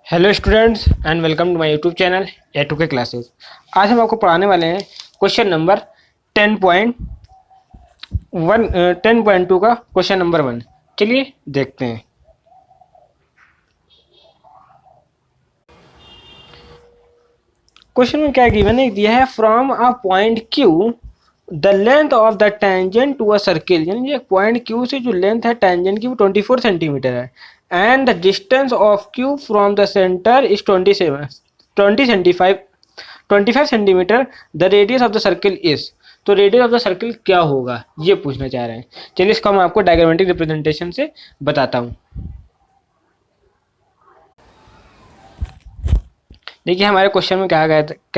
Hello students and welcome to my YouTube channel A2K classes. आज हम आपको पढ़ाने वाले हैं क्वेश्चन नंबर 10.2 का क्वेश्चन नंबर 1। चलिए देखते हैं। क्वेश्चन में क्या गिवन है, दिया है from a point Q the length of the tangent to a circle, यानी एक पॉइंट Q से जो लेंथ है टेंजेंट की वो 24 सेंटीमीटर है and the distance of Q from the centre is 25 centimetre. The radius of the circle is, तो radius of the circle क्या होगा ये पूछना चाह रहे हैं। चलिए इसको मैं आपको डायग्रामेटिक रिप्रेजेंटेशन से बताता हूँ। देखिए हमारे क्वेश्चन में क्या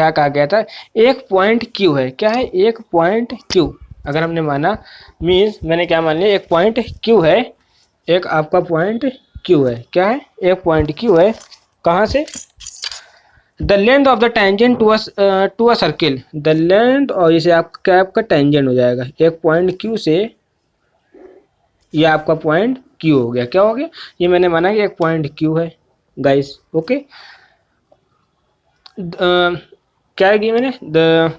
कहा गया था, एक पॉइंट Q है। क्या है? एक पॉइंट Q। अगर हमने माना मीन्स मैंने क्या मान लिया, एक पॉइंट Q है, एक आपका पॉइंट Q है। क्या है? एक पॉइंट Q है। कहाँ से? The length of the tangent to a circle, the length, और इसे आपका टेंजेंट हो जाएगा एक पॉइंट Q से, ये आपका पॉइंट Q हो गया। क्या हो गया? ये मैंने माना कि एक पॉइंट Q है गाइस। ओके, क्या है मैंने, the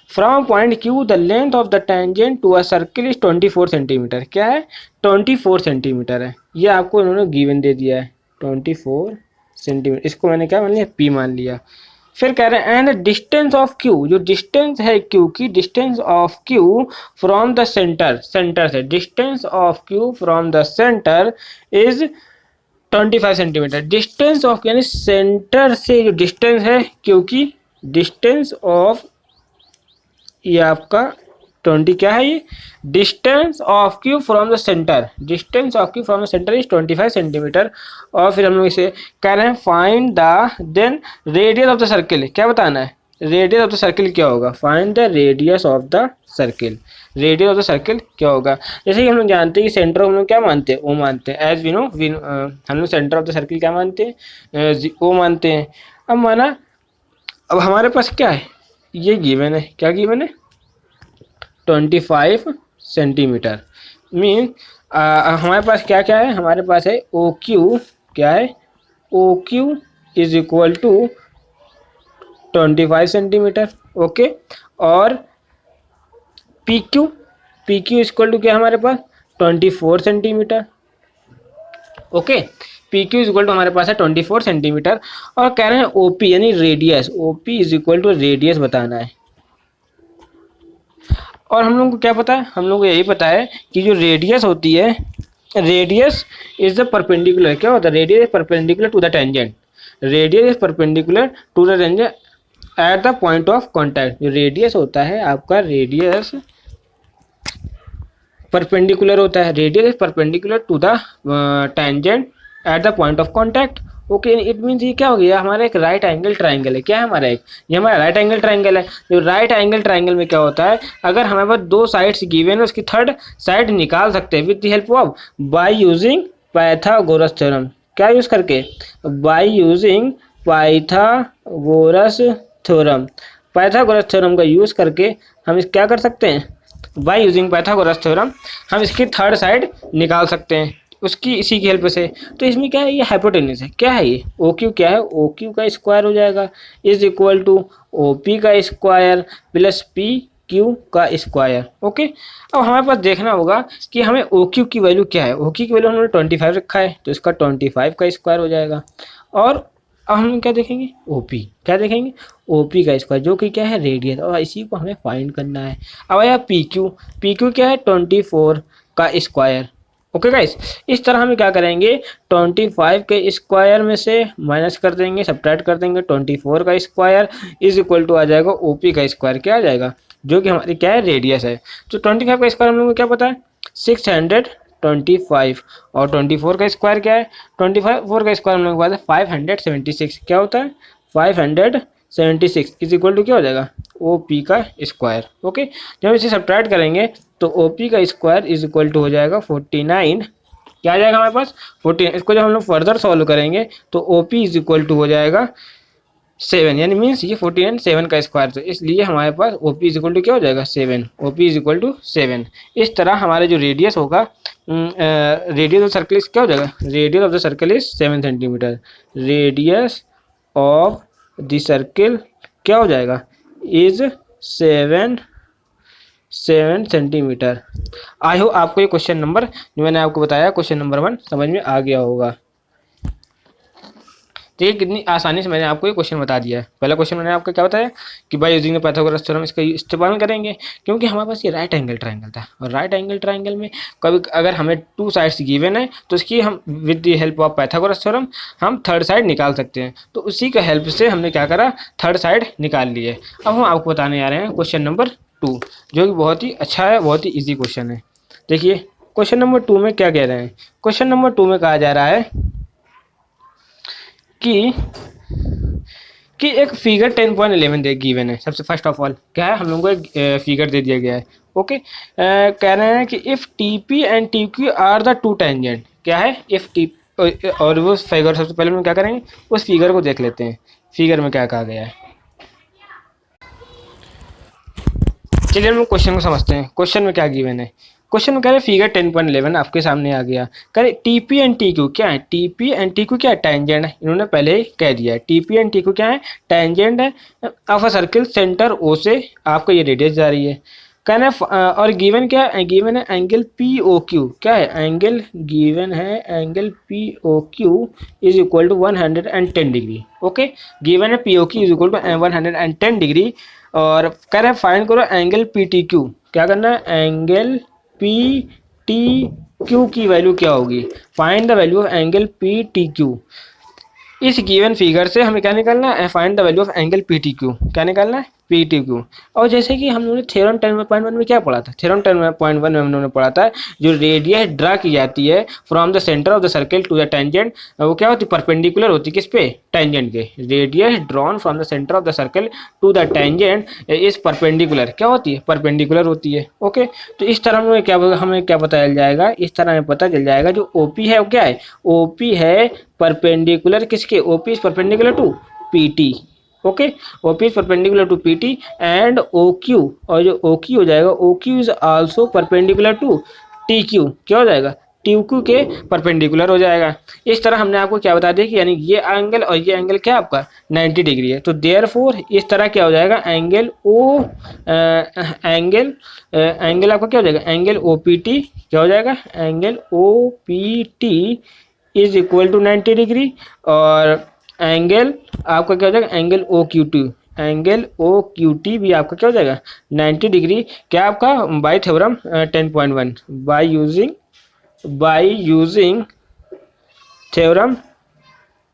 from point Q the length of the tangent to a circle is 24 centimetre. क्या है? 24 सेंटीमीटर है। ये आपको इन्होंने गिवन दे दिया है 24 सेंटीमीटर। इसको मैंने क्या मान लिया, P मान लिया। फिर कह रहे हैं एंड डिस्टेंस ऑफ Q, जो डिस्टेंस है Q की, distance of Q from the centre, centre से distance of Q from the centre is 25 centimetre. Distance of यानी सेंटर से जो डिस्टेंस है Q की, डिस्टेंस ऑफ, ये आपका 20 क्या है, ये distance of Q from the centre, distance of Q from the centre is 25 centimetre. और फिर हम लोग इसे कह रहे हैं find the then radius of the circle. क्या बताना है? रेडियस ऑफ द सर्किल क्या होगा? Find the radius of the circle. Radius of the circle क्या होगा? जैसे कि हम लोग जानते हैं कि सेंटर हम लोग क्या मानते हैं, O मानते हैं। एज वी नो, हम लोग सेंटर ऑफ द सर्किल क्या मानते हैं, O मानते हैं। अब माना, अब हमारे पास क्या है, ये गिवन है। क्या गिवन है? 25 सेंटीमीटर। मीन हमारे पास क्या क्या है, हमारे पास है OQ। क्या है? OQ is equal to 25 centimetre. Okay, और PQ, PQ is equal to क्या हमारे पास, 24 centimetre. Okay, PQ is equal to हमारे पास है 24 सेंटीमीटर। और कह रहे हैं OP यानी radius, OP is equal to radius बताना है। और हम लोग को क्या पता है, हम लोग को यही पता है कि जो रेडियस होती है, रेडियस इज द परपेंडिकुलर। क्या होता है? Radius is perpendicular to the tangent, radius is perpendicular to the tangent at the point of contact. जो रेडियस होता है आपका, रेडियस परपेंडिकुलर होता है, radius is perpendicular to the tangent at the point of contact. Okay, it means ये क्या हो गया, हमारा एक राइट एंगल ट्राइंगल है। क्या है हमारा एक, ये हमारा राइट एंगल ट्राइंगल है। जो राइट एंगल ट्राइंगल में क्या होता है, अगर हमारे पास दो साइड्स गिवन है, उसकी थर्ड साइड निकाल सकते हैं with the help of, by using Pythagoras theorem. क्या यूज करके? By using Pythagoras theorem. Pythagoras theorem का यूज करके हम इस क्या कर सकते हैं, बाय यूजिंग पाइथागोरस थ्योरम हम इसकी थर्ड साइड निकाल सकते हैं उसकी, इसी की हेल्प से। तो इसमें क्या है, ये हाइपोटेन्यूज है। क्या है ये? OQ क्या है? OQ का स्क्वायर हो जाएगा इज इक्वल टू OP का स्क्वायर प्लस PQ का स्क्वायर। ओके, अब हमारे पास देखना होगा कि हमें OQ की वैल्यू क्या है। OQ की वैल्यू हमने 25 रखा है, तो इसका 25 का स्क्वायर हो जाएगा। और अब हम क्या देखेंगे, OP। क्या देखेंगे? OP का स्क्वायर, जो कि क्या है, रेडियस, और इसी को हमें फाइंड करना है। अब आया PQ। PQ क्या है? 24 का स्क्वायर। ओके गाइस, इस तरह हम क्या करेंगे, 25 के स्क्वायर में से माइनस कर देंगे, सब्ट्रैक्ट कर देंगे, 24 का स्क्वायर इज इक्वल टू आ जाएगा OP का स्क्वायर। क्या आ जाएगा? जो कि हमारी क्या है, रेडियस है। तो 25 का स्क्वायर हम लोग को क्या पता है, 625। और 24 का स्क्वायर क्या है, 24 का स्क्वायर हम लोग के पास है 576। क्या होता है? 576 इज इक्वल टू क्या हो जाएगा, OP का स्क्वायर। ओके, जब इसे सब्ट्रैक्ट करेंगे तो OP का स्क्वायर इज इक्वल टू हो जाएगा 49। क्या आ जाएगा हमारे पास, 14। इसको जब हम लोग फर्दर सॉल्व करेंगे तो OP इज इक्वल टू हो जाएगा 7 यानी मीन्स ये 14 7 का स्क्वायर, तो इसलिए हमारे पास O P is equal to क्या हो जाएगा 7, O P is equal to 7। इस तरह हमारे जो रेडियस होगा, रेडियस ऑफ सर्कल क्या हो जाएगा, radius of the circle is 7 centimetre, radius of the circle क्या हो जाएगा इज 7 सेंटीमीटर। आई होप आपको ये क्वेश्चन नंबर जो मैंने आपको बताया क्वेश्चन नंबर 1 समझ में आ गया होगा। देखिए कितनी आसानी से मैंने आपको ये क्वेश्चन बता दिया है। पहला क्वेश्चन मैंने आपको क्या बताया कि by using the Pythagoras theorem इसका इस्तेमाल करेंगे, क्योंकि हमारे पास ये राइट एंगल ट्रायंगल था, और राइट एंगल ट्रायंगल में कभी अगर हमें 2 साइड्स गिवन है तो इसकी हम with the help of Pythagoras theorem हम थर्ड साइड निकाल सकते हैं। तो उसी का हेल्प से हमने क्या करा, थर्ड साइड निकाल लिए। अब हम आपको बताने आ रहे हैं क्वेश्चन नंबर 2, जो कि बहुत ही अच्छा है, बहुत ही ईजी क्वेश्चन है। देखिए क्वेश्चन नंबर 2 में क्या कह रहे हैं, क्वेश्चन नंबर 2 में कहा जा रहा है कि एक फिगर 10.11 दे गिवन है। सबसे फर्स्ट ऑफ ऑल क्या है, हम लोगों को एक फिगर दे दिया गया है। ओके, कह रहे हैं कि if T P and T Q R the two tangent, क्या है इफ़ टी, और वो फिगर सबसे पहले हम क्या करेंगे उस फिगर को देख लेते हैं, फिगर में क्या कहा गया है। चलिए हम क्वेश्चन को समझते हैं, क्वेश्चन में क्या गिवन है। क्वेश्चन में कह रहे फिगर 10.11 आपके सामने आ गया, कह रहे T P and T Q क्या है, T P and T Q क्या है, टेंजेंट है, इन्होंने पहले ही कह दिया है। T P and T Q क्या है, टेंजेंट है of a circle centre O से आपको ये रेडियस जा रही है। कहना है और गिवन क्या है, गिवन है एंगल पी ओ क्यू, क्या है एंगल गिवन है, angle P O Q is equal to 110 degree. Okay, given है P O Q is equal to 110 degree, और कह रहे हैं फाइंड करो एंगल पी टी क्यू, क्या करना है एंगल पी टी क्यू की वैल्यू क्या होगी, find the value of angle P T Q. इस गिवन फिगर से हमें क्या निकालना है, find the value of angle P T Q, क्या निकालना है पी टी क्यू। और जैसे कि हम लोगों ने थ्योरम 10.1 में क्या पढ़ा था, थ्योरम 10.1 में हम लोगों ने पढ़ा था जो रेडियस ड्रा की जाती है from the centre of the circle to the tangent, वो क्या होती है परपेंडिकुलर होती है किस पे, टेंजेंट के। Radius drawn from the centre of the circle to the tangent is perpendicular, क्या होती है परपेंडिकुलर होती है। ओके, तो इस तरह में क्या हमें क्या पता चल जाएगा, इस तरह में पता चल जाएगा जो ओपी है वो क्या है, ओपी है परपेंडिकुलर किसके, O P is perpendicular to P T. Okay, O P is perpendicular to P T and O Q, और जो ओ क्यू हो जाएगा O Q is also perpendicular to T Q, क्या हो जाएगा टी क्यू के परपेंडिकुलर हो जाएगा। इस तरह हमने आपको क्या बता दिया कि यानी ये एंगल और ये एंगल क्या आपका 90 डिग्री है, तो देयरफॉर इस तरह क्या हो जाएगा एंगल ओ एंगल आपका क्या हो जाएगा एंगल ओ पी टी, क्या हो जाएगा angle O P T is equal to 90 degree, और एंगल आपका क्या हो जाएगा angle O Q T, angle O Q T भी आपका क्या हो जाएगा 90 डिग्री, क्या आपका by theorem 10.1, by using theorem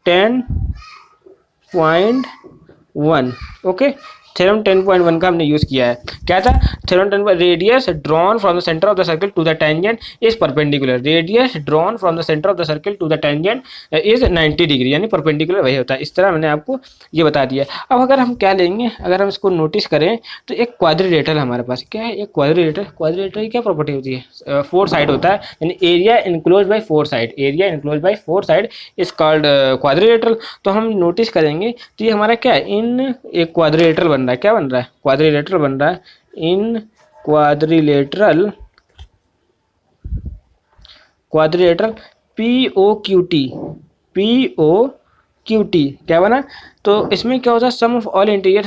10.1। Okay, theorem 10.1 का हमने यूज किया है, क्या था theorem 10 radius drawn from the centre of the circle to the tangent is perpendicular, radius drawn from the centre of the circle to the tangent is 90 degree, यानी perpendicular वही होता है। इस तरह मैंने आपको ये बता दिया। अब अगर हम क्या लेंगे, अगर हम इसको नोटिस करें तो एक क्वाड्रिलेटरल हमारे पास क्या है, एक क्वाड्रिलेटरल की क्या प्रॉपर्टी होती है, 4 साइड होता है, यानी area enclose by 4 side, area enclose by 4 side is called quadrilateral. तो हम नोटिस करेंगे तो ये हमारा क्या है इन एक क्वाड्रिलेटरल बन रहा है, क्या बन रहा है क्वाड्रिलेटरल बन रहा है, in quadrilateral P O Q T, P O Q T क्या बना, तो इसमें क्या होता है sum of all interior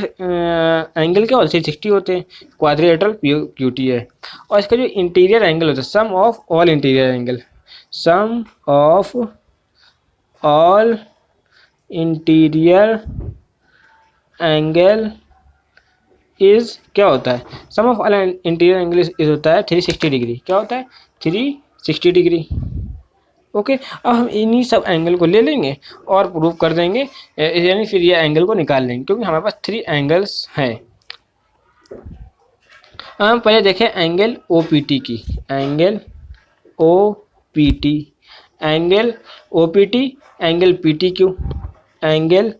angle क्या होता है 360 होते हैं, quadrilateral P O Q T है। और इसका जो इंटीरियर एंगल होता है sum of all interior angle, sum of all interior angle is क्या होता है, sum of all interior angle is होता है 360 डिग्री, क्या होता है 360 डिग्री। ओके, अब हम इन्हीं सब एंगल को ले लेंगे और प्रूव कर देंगे, यानी फिर ये एंगल को निकाल लेंगे, क्योंकि हमारे पास 3 एंगल्स हैं। हम पहले देखें एंगल ओ पी टी की, angle O P T, angle O P T angle P T Q, angle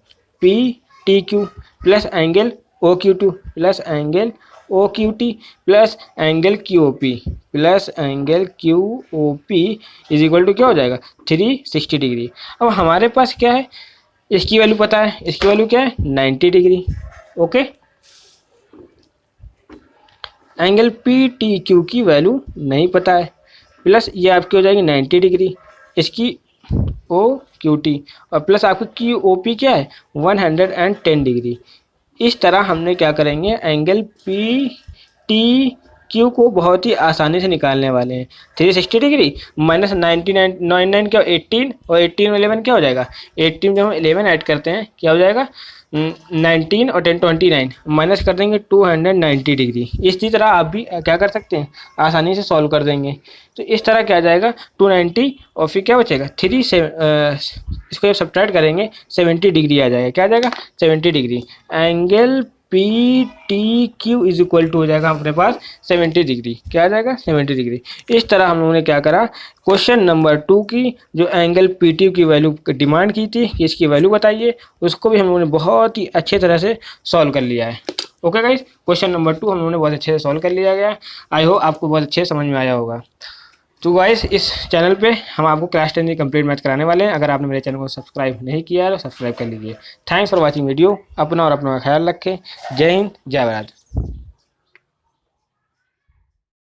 P T Q plus angle O Q to plus angle O Q T plus angle Q O P plus angle Q O P is equal to क्या हो जाएगा 360 degree. अब हमारे पास क्या है इसकी value पता है, इसकी वैल्यू क्या है 90 degree. Okay, angle P T Q की वैल्यू नहीं पता है, प्लस ये आपकी हो जाएगी 90 डिग्री, इसकी ओ क्यू टी, और प्लस आपकी क्यू ओ पी क्या है 110 डिग्री। इस तरह हमने क्या करेंगे, एंगल पी टी क्यू को बहुत ही आसानी से निकालने वाले हैं। 360 डिग्री माइनस 99 क्या 18, और 18 और 11 क्या हो जाएगा, 18 जब हम 11 ऐड करते हैं क्या हो जाएगा 19 और 10 29, माइनस कर देंगे 290 डिग्री। इसी तरह आप भी क्या कर सकते हैं, आसानी से सॉल्व कर देंगे। तो इस तरह क्या आ जाएगा 290, और फिर क्या बचेगा 3 से इसको जब सब्ट्रैक्ट करेंगे 70 डिग्री आ जाएगा। क्या आ जाएगा 70 degree. Angle P T Q is equal to हो जाएगा अपने पास 70 डिग्री। क्या आ जाएगा 70 डिग्री। इस तरह हम लोगों ने क्या करा, क्वेश्चन नंबर 2 की जो एंगल पी टी की वैल्यू डिमांड की थी कि इसकी वैल्यू बताइए, उसको भी हम लोगों ने बहुत ही अच्छे तरह से सॉल्व कर लिया है। ओके गाइज, क्वेश्चन नंबर 2 हम लोगों ने बहुत अच्छे से सॉल्व कर लिया गया। आई होप आपको बहुत अच्छे समझ में आया होगा। तो गाइस इस चैनल पे हम आपको क्लास 10 की कंप्लीट मैथ कराने वाले हैं। अगर आपने मेरे चैनल को सब्सक्राइब नहीं किया है तो सब्सक्राइब कर लीजिए। Thanks for watching video. अपना और अपना ख्याल रखें। जय हिंद, जय भारत।